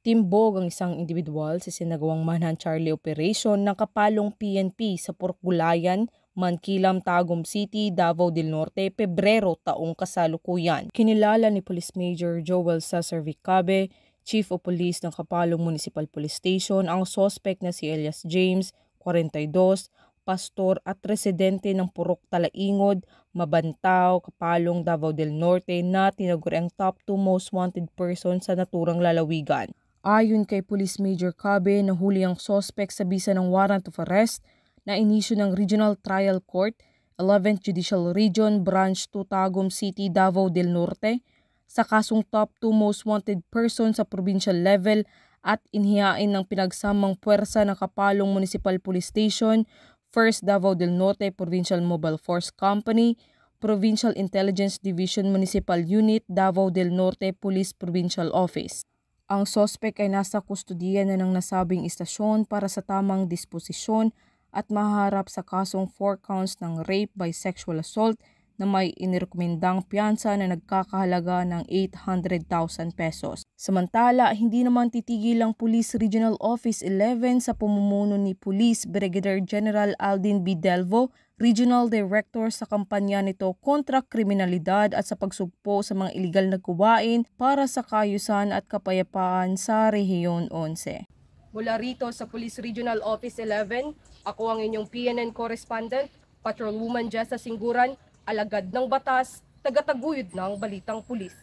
Timbog ang isang individual sa sinagawang Manhunt Charlie Operation ng kapalong PNP sa Purkgulayan, Mankilam, Tagum City, Davao del Norte, Pebrero taong kasalukuyan. Kinilala ni Police Major Joel Cesar Vicabe, Chief of Police ng Kapalong Municipal Police Station, ang suspect na si Elias James, 42, pastor at residente ng Purok Talaingod, Mabantao, Kapalong, Davao del Norte na tinaguri ang top 2 most wanted person sa naturang lalawigan. Ayon kay Police Major Cabe, nahuli ang suspect sa bisa ng warrant of arrest na inisyu ng Regional Trial Court, 11th Judicial Region, Branch 2, Tagum City, Davao del Norte, sa kasong top 2 most wanted person sa provincial level at inhihain ng pinagsamang puwersa ng Kapalong Municipal Police Station, 1st Davao del Norte Provincial Mobile Force Company, Provincial Intelligence Division Municipal Unit, Davao del Norte Police Provincial Office. Ang suspect ay nasa kustudiya na ng nasabing istasyon para sa tamang disposisyon at maharap sa kasong 4 counts ng rape by sexual assault na may inirekomendang piyansa na nagkakahalaga ng 800,000 pesos. Samantala, hindi naman titigil ang Police Regional Office 11 sa pamumuno ni Police Brigadier General Aldin B. Delvo, Regional Director sa kampanya nito kontra kriminalidad at sa pagsugpo sa mga iligal na gawain para sa kaayusan at kapayapaan sa Rehiyon 11. Mula rito sa Police Regional Office 11, ako ang inyong PNN correspondent, Patrolwoman Jessa Singguran, alagad ng batas, tagataguyod ng Balitang Pulis.